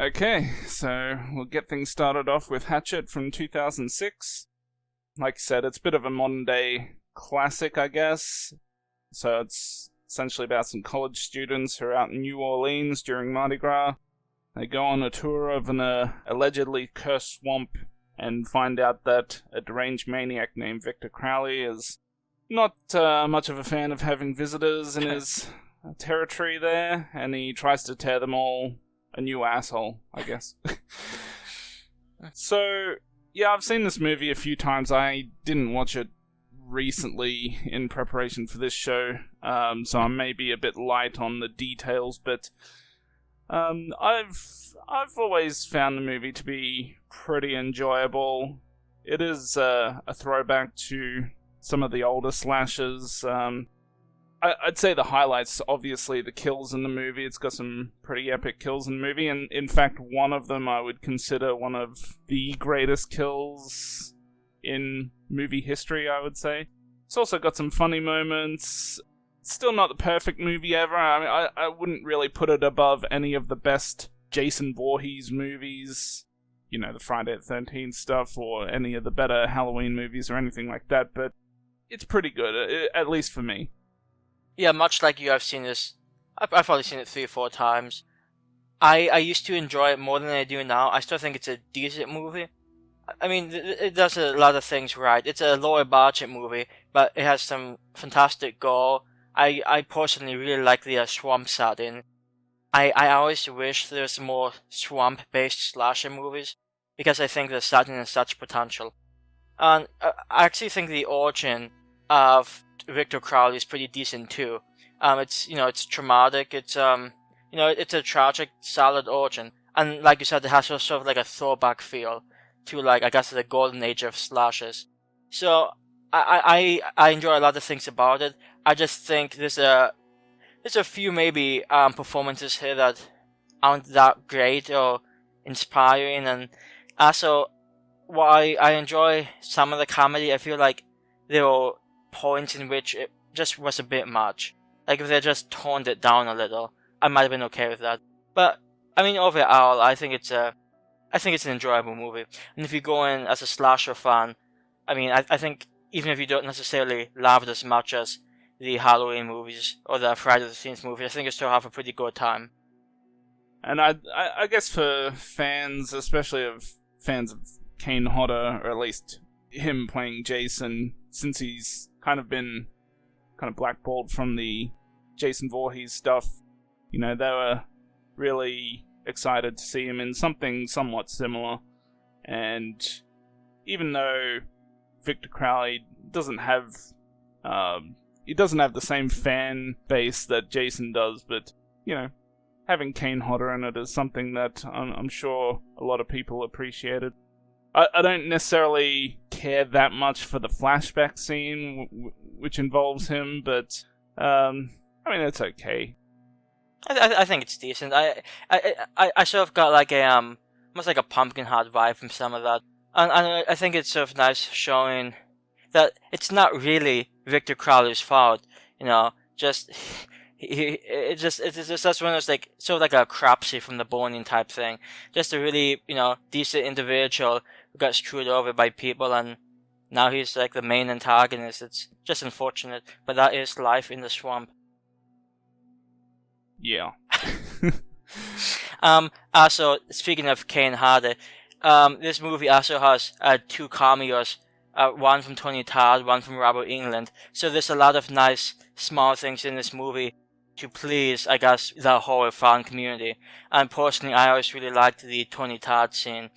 Okay, so we'll get things started off with Hatchet from 2006. Like I said, it's a bit of a modern-day classic, I guess. So it's essentially about some college students who are out in New Orleans during Mardi Gras. They go on a tour of an allegedly cursed swamp and find out that a deranged maniac named Victor Crowley is not much of a fan of having visitors in his territory there, and he tries to tear them all a new asshole, I guess. So, yeah, I've seen this movie a few times. I didn't watch it recently in preparation for this show, so I may be a bit light on the details, but I've always found the movie to be pretty enjoyable. It is a throwback to some of the older slashers. I'd say the highlights, obviously, the kills in the movie. It's got some pretty epic kills in the movie, and in fact, one of them I would consider one of the greatest kills in movie history, I would say. It's also got some funny moments. Still not the perfect movie ever. I mean, I wouldn't really put it above any of the best Jason Voorhees movies, you know, the Friday the 13th stuff, or any of the better Halloween movies or anything like that, but it's pretty good, at least for me. Yeah, much like you, I've seen this. I've probably seen it 3 or 4 times. I used to enjoy it more than I do now. I still think it's a decent movie. I mean, it does a lot of things right. It's a lower budget movie, but it has some fantastic gore. I personally really like the swamp setting. I always wish there was more swamp-based slasher movies, because I think the setting has such potential. And I actually think the origin of Victor Crowley is pretty decent too. It's traumatic. It's it's a tragic, solid origin, and like you said, it has sort of like a throwback feel to, like, I guess, the golden age of slashers. So I enjoy a lot of things about it. I just think there's a few maybe performances here that aren't that great or inspiring, and also while I enjoy some of the comedy, I feel like there were points in which it just was a bit much. Like, if they just toned it down a little, I might have been okay with that. But I mean, overall, I think it's an enjoyable movie. And if you go in as a slasher fan, I mean, I think even if you don't necessarily love it as much as the Halloween movies or the Friday the 13th movies, I think you still have a pretty good time. And I guess for fans, especially fans of Kane Hodder, or at least him playing Jason, since he's been blackballed from the Jason Voorhees stuff, you know, they were really excited to see him in something somewhat similar. And even though Victor Crowley doesn't have the same fan base that Jason does, but, you know, having Kane Hodder in it is something that I'm sure a lot of people appreciated. I don't necessarily care that much for the flashback scene, which involves him, but I mean, it's okay. I think it's decent. I sort of got like almost like a Pumpkinhead vibe from some of that, and I think it's sort of nice showing that it's not really Victor Crowley's fault. You know, just it's just one of those, like, sort of like a Cropsey from the Boning type thing. Just a really, decent individual who got screwed over by people, and now he's like the main antagonist. It's just unfortunate, but that is life in the swamp. Yeah. Also, speaking of Kane Hodder, this movie also has 2 cameos. One from Tony Todd, one from Robert Englund. So there's a lot of nice small things in this movie to please, I guess, the horror fan community. And personally, I always really liked the Tony Todd scene.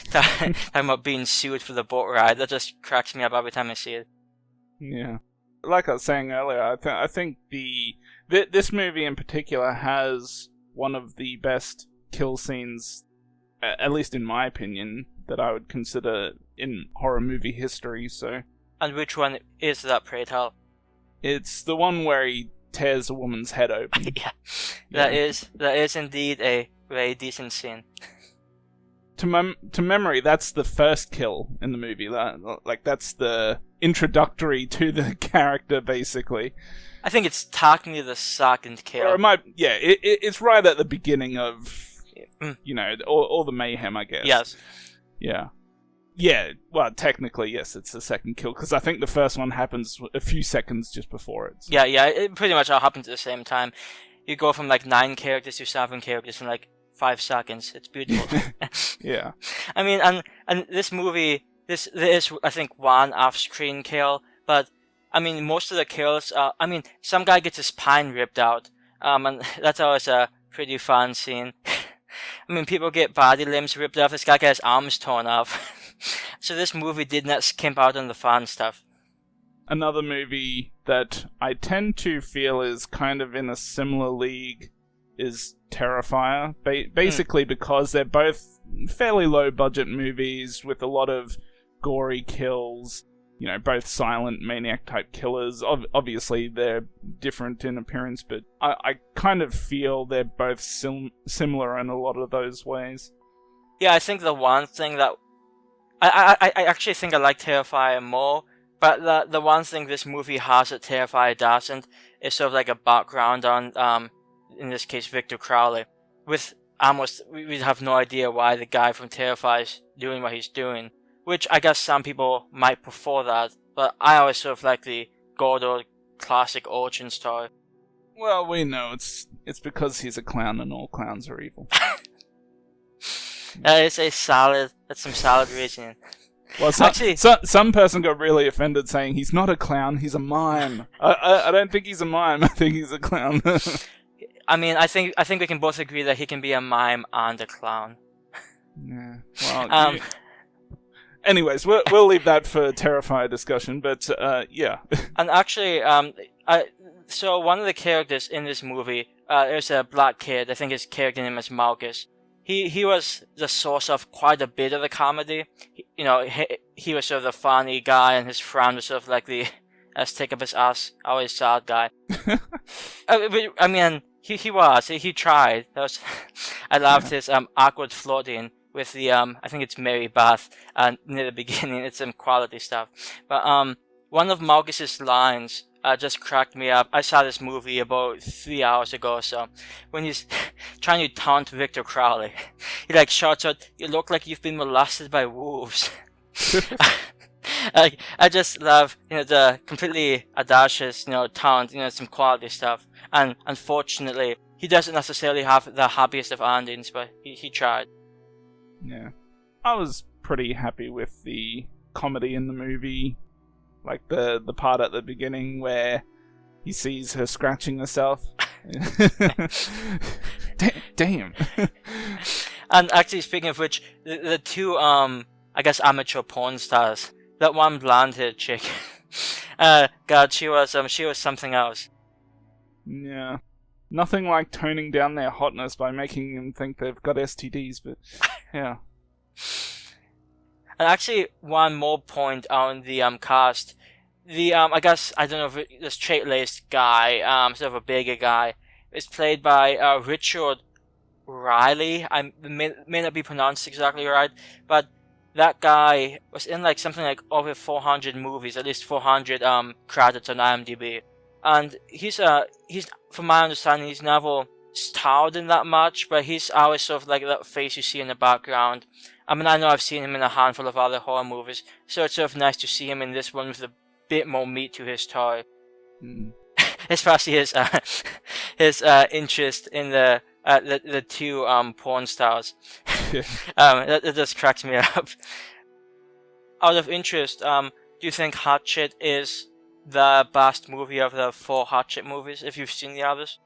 Talking about being sued for the boat ride. That just cracks me up every time I see it. Yeah. Like I was saying earlier, I think this movie in particular has one of the best kill scenes, at least in my opinion, that I would consider in horror movie history. So, and which one is that, pray tell? It's the one where he tears a woman's head open. Yeah, that is indeed a very decent scene. To memory, that's the first kill in the movie. That's the introductory to the character, basically. I think it's technically the second kill. Or it might, yeah, it's right at the beginning of You know, all the mayhem, I guess. Yes. Yeah. Yeah, well, technically, yes, it's the second kill, because I think the first one happens a few seconds just before it. So. Yeah, it pretty much all happens at the same time. You go from like 9 characters to 7 characters in like 5 seconds. It's beautiful. Yeah. I mean, and this movie, there is, I think, one off-screen kill, but I mean, most of the kills, I mean, some guy gets his spine ripped out, and that's always a pretty fun scene. I mean, people get body limbs ripped off. This guy got his arms torn off. So this movie did not skimp out on the fun stuff. Another movie that I tend to feel is kind of in a similar league is Terrifier. Basically because they're both fairly low-budget movies with a lot of gory kills. You know, both silent maniac-type killers. Obviously, they're different in appearance, but I kind of feel they're both similar in a lot of those ways. Yeah, I think the one thing that... I actually think I like Terrifier more, but the one thing this movie has that Terrifier doesn't is sort of like a background on, in this case, Victor Crowley. With almost... We have no idea why the guy from Terrifier is doing what he's doing. Which I guess some people might prefer that, but I always sort of like the Gordo classic origin story. Well, we know it's because he's a clown and all clowns are evil. That's some solid reasoning. Well, actually, some person got really offended saying he's not a clown, he's a mime. I don't think he's a mime. I think he's a clown. I mean, I think we can both agree that he can be a mime and a clown. Yeah. Well. Anyways, we'll leave that for Terrifier discussion, but yeah. And actually, so one of the characters in this movie, there's a black kid. I think his character name is Marcus. He was the source of quite a bit of the comedy. He was sort of the funny guy, and his friend was sort of like the let's take up his ass, always sad guy. I mean, he tried. I loved his awkward flirting with the I think it's Mary Beth near the beginning. It's some quality stuff. But one of Marcus's lines just cracked me up. I saw this movie about 3 hours ago or so. When he's trying to taunt Victor Crowley, he like shouts out, "You look like you've been molested by wolves." I just love the completely audacious taunt, some quality stuff. And unfortunately, he doesn't necessarily have the happiest of endings, but he tried. Yeah, I was pretty happy with the comedy in the movie. Like the part at the beginning where he sees her scratching herself. Damn. And actually, speaking of which, the two I guess amateur porn stars, that one blonde-haired chick, God, she was something else. Yeah, nothing like toning down their hotness by making them think they've got STDs, but yeah. And actually, one more point on the cast. The I guess I don't know if the straight-laced guy, sort of a bigger guy, is played by Richard Riley. I may not be pronounced exactly right, but that guy was in like something like over 400 movies, at least 400 credits on IMDb. And he's from my understanding, he's never starred in that much, but he's always sort of like that face you see in the background. I mean, I know I've seen him in a handful of other horror movies, so it's sort of nice to see him in this one with a bit more meat to his story. Especially his interest in the two porn stars. That just cracks me up. Out of interest, do you think Hatchet is the best movie of the 4 Hatchet movies, if you've seen the others?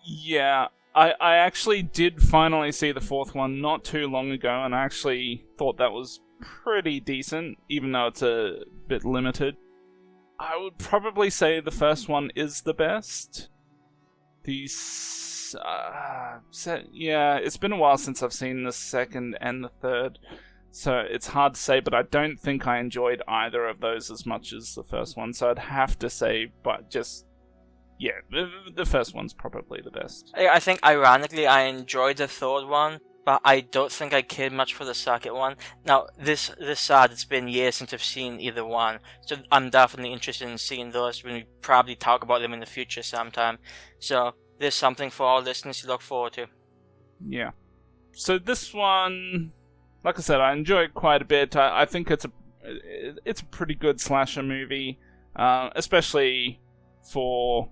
Yeah. I actually did finally see the 4th one not too long ago, and I actually thought that was pretty decent, even though it's a bit limited. I would probably say the first one is the best. It's been a while since I've seen the second and the third, so it's hard to say, but I don't think I enjoyed either of those as much as the first one, so I'd have to say, but just... yeah, the first one's probably the best. I think, ironically, I enjoyed the third one, but I don't think I cared much for the second one. Now, this sad, it's been years since I've seen either one, so I'm definitely interested in seeing those when we probably talk about them in the future sometime. So, there's something for our listeners to look forward to. Yeah. So this one, like I said, I enjoy it quite a bit. I think it's a pretty good slasher movie, especially for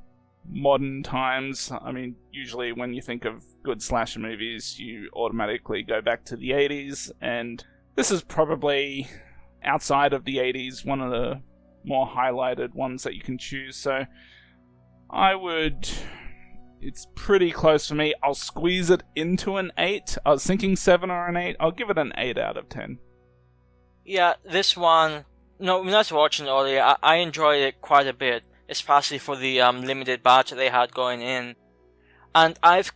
modern times. I mean, usually when you think of good slasher movies, you automatically go back to the 80s, and this is probably, outside of the 80s, one of the more highlighted ones that you can choose. So it's pretty close for me. I'll squeeze it into an 8. I was thinking 7 or an 8. I'll give it an 8 out of 10. Yeah, this one, no, when I was watching it earlier, I enjoyed it quite a bit, especially for the limited batch that they had going in. And I've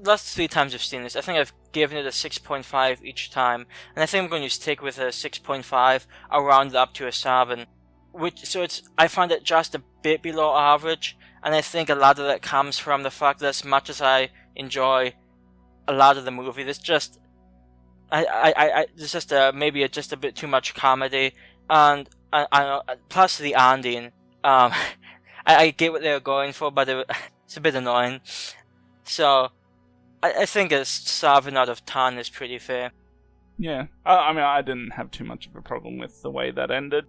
last 3 times I've seen this, I think I've given it a 6.5 each time, and I think I'm going to stick with a 6.5. I'll round it up to a 7. I find it just a bit below average, and I think a lot of that comes from the fact that as much as I enjoy a lot of the movie, there's just maybe just a bit too much comedy, and plus the ending. I get what they're going for, but it's a bit annoying. So I think a 7 out of 10 is pretty fair. Yeah, I mean, I didn't have too much of a problem with the way that ended.